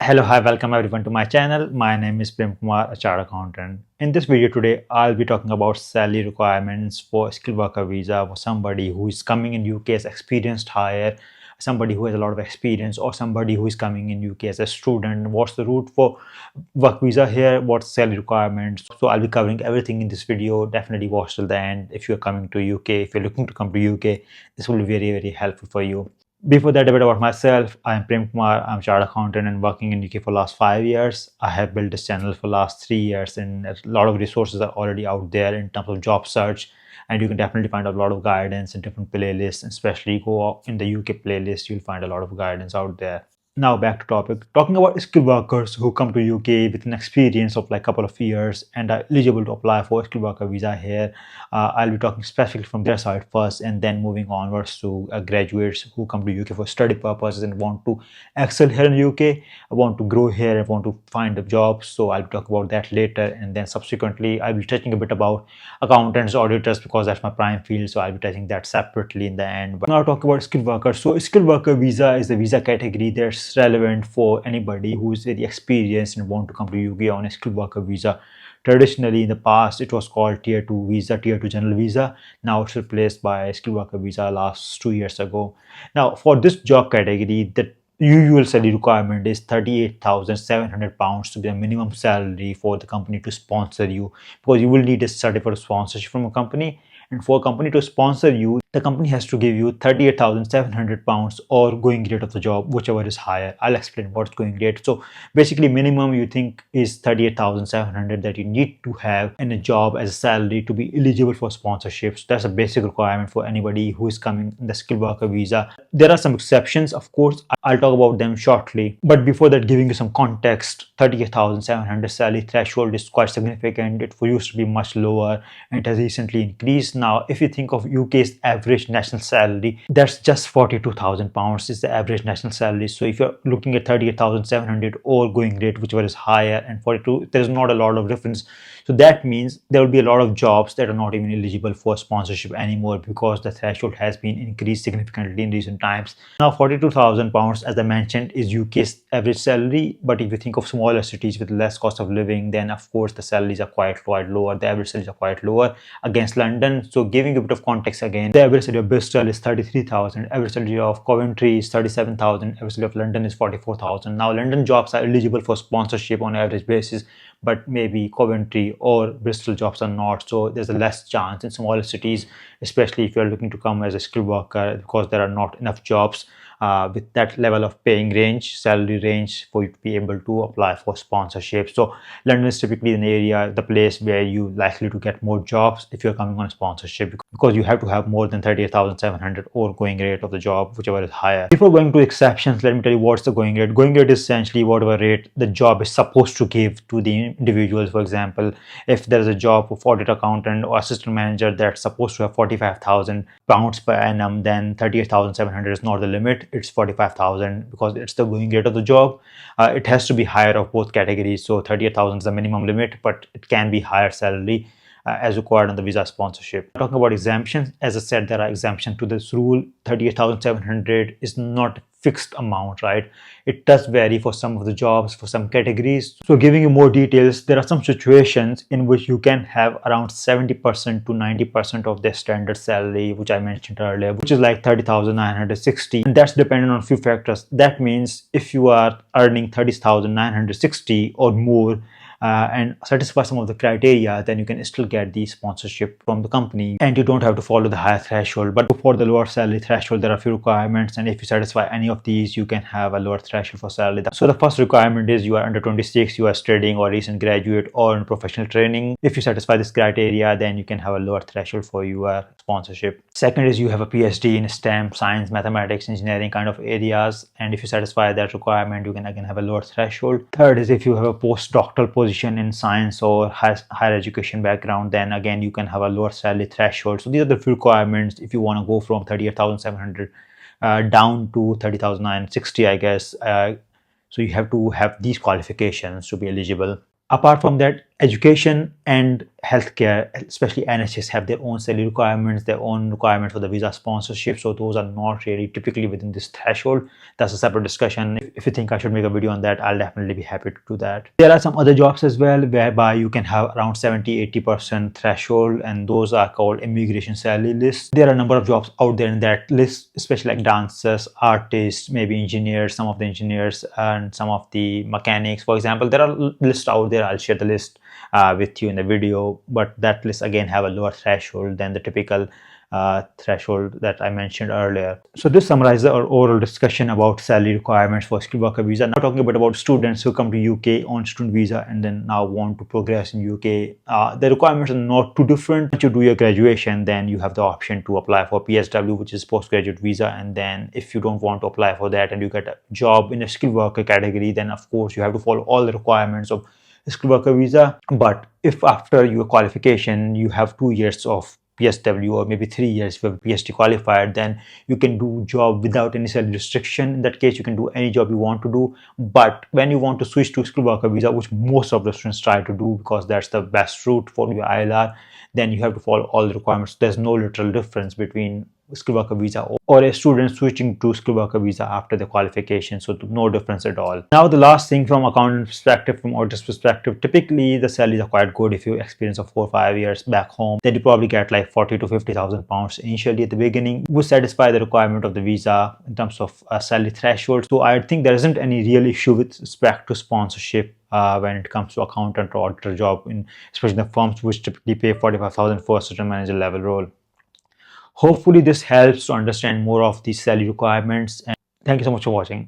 Hello, hi, welcome everyone to my channel. My name is Prem Kumar, a chartered accountant. In this video today, I'll be talking about salary requirements for skilled worker visa for somebody who is coming in UK as experienced hire, somebody who has a lot of experience, or somebody who is coming in UK as a student. What's the route for work visa here? What's salary requirements? So I'll be covering everything in this video. Definitely watch till the end. If you're coming to UK, if you're looking to come to UK, this will be very helpful for you. Before that, a bit about myself. I'm Prem Kumar. I'm chartered accountant and working in UK for last 5 years. I have built this channel for last 3 years, and a lot of resources are already out there in terms of job search. And you can definitely find a lot of guidance in different playlists, especially go in the UK playlist. You'll find a lot of guidance out there. Now back to topic. Talking about skilled workers who come to UK with an experience of like a couple of years and are eligible to apply for skilled worker visa here. I'll be talking specifically from their side first, and then moving onwards to graduates who come to UK for study purposes and want to excel here in UK, want to grow here, and want to find a job. So I'll talk about that later, and then subsequently I'll be touching a bit about accountants, auditors, because that's my prime field. So I'll be touching that separately in the end. But now talk about skilled workers. So skilled worker visa is the visa category that's relevant for anybody who is very experienced and want to come to UK on a skilled worker visa. Traditionally, in the past, it was called Tier 2 visa, Tier 2 general visa. Now it's replaced by skilled worker visa last 2 years ago. Now, for this job category, the usual salary requirement is £38,700 to be the minimum salary for the company to sponsor you, because you will need a certificate of sponsorship from a company. And for a company to sponsor you, the company has to give you £38,700 or going rate of the job, whichever is higher. I'll explain what's going rate. So basically, minimum you think is 38,700 that you need to have in a job as a salary to be eligible for sponsorships. That's a basic requirement for anybody who is coming in the skilled worker visa. There are some exceptions, of course. I'll talk about them shortly. But before that, giving you some context, 38,700 salary threshold is quite significant. It used to be much lower and it has recently increased. Now, if you think of UK's average national salary, that's just £42,000 is the average national salary. So if you're looking at 38,700 or going rate, whichever is higher, and 42, there's not a lot of difference. So that means there will be a lot of jobs that are not even eligible for sponsorship anymore, because the threshold has been increased significantly in recent times. Now, £42,000, as I mentioned, is UK's average salary. But if you think of smaller cities with less cost of living, then of course the salaries are quite lower. The average salaries are quite lower against London. So giving a bit of context again, the average salary of Bristol is 33,000, average salary of Coventry is 37,000, average salary of London is 44,000. Now, London jobs are eligible for sponsorship on average basis, but maybe Coventry or Bristol jobs are not. So there's a less chance in smaller cities, especially if you're looking to come as a skilled worker, because there are not enough jobs with that level of paying range, salary range, for you to be able to apply for sponsorship. So London is typically an area, the place where you're likely to get more jobs if you're coming on a sponsorship, because you have to have more than 38,700 or going rate of the job, whichever is higher. Before going to exceptions, let me tell you what's the going rate. Going rate is essentially whatever rate the job is supposed to give to the individuals. For example, if there is a job of audit accountant or assistant manager that's supposed to have £45,000 per annum, then 38,700 is not the limit. It's 45,000 because it's the going rate of the job. It has to be higher of both categories. So 38,000 is the minimum limit, but it can be higher salary as required on the visa sponsorship. Talking about exemptions, as I said, there are exemptions to this rule. 38,700 is not fixed amount, right? It does vary for some of the jobs, for some categories. So giving you more details, there are some situations in which you can have around 70% to 90% of their standard salary, which I mentioned earlier, which is like 30,960, and that's dependent on a few factors. That means if you are earning 30,960 or more and satisfy some of the criteria, then you can still get the sponsorship from the company, and you don't have to follow the higher threshold. But for the lower salary threshold, there are a few requirements, and if you satisfy any of these, you can have a lower threshold for salary. So the first requirement is you are under 26, you are studying or recent graduate or in professional training. If you satisfy this criteria, then you can have a lower threshold for your sponsorship. Second is you have a PhD in STEM, science, mathematics, engineering kind of areas, and if you satisfy that requirement, you can again have a lower threshold. Third is if you have a postdoctoral position in science or higher education background, then again you can have a lower salary threshold. So these are the few requirements if you want to go from 38,700 down to 30,960, I guess. So you have to have these qualifications to be eligible. Apart from that, education and healthcare, especially NHS, have their own salary requirements, their own requirements for the visa sponsorship. So those are not really typically within this threshold. That's a separate discussion. If you think I should make a video on that, I'll definitely be happy to do that. There are some other jobs as well whereby you can have around 70-80% threshold, and those are called immigration salary lists. There are a number of jobs out there in that list, especially like dancers, artists, maybe engineers, some of the engineers and some of the mechanics, for example. There are lists out there. I'll share the list with you in the video, but that list again have a lower threshold than the typical threshold that I mentioned earlier. So this summarizes our overall discussion about salary requirements for skilled worker visa. Now talking a bit about students who come to UK on student visa and then now want to progress in UK. The requirements are not too different. Once you do your graduation, then you have the option to apply for PSW, which is postgraduate visa. And then if you don't want to apply for that and you get a job in a skilled worker category, then of course you have to follow all the requirements of skilled worker visa. But if after your qualification you have 2 years of PSW or maybe 3 years if you're PhD qualified, then you can do job without any salary restriction. In that case, you can do any job you want to do. But when you want to switch to skilled worker visa, which most of the students try to do because that's the best route for your ILR, then you have to follow all the requirements. There's no literal difference between skilled worker visa or a student switching to skilled worker visa after the qualification. So no difference at all. Now the last thing, from accountant perspective, from auditor's perspective, typically the salaries are quite good. If you experience of 4 or 5 years back home, then you probably get like 40 to 50,000 pounds initially at the beginning, would satisfy the requirement of the visa in terms of salary threshold. So I think there isn't any real issue with respect to sponsorship when it comes to accountant or auditor job, especially the firms which typically pay 45,000 for a certain manager level role. Hopefully this helps to understand more of the salary requirements, and thank you so much for watching.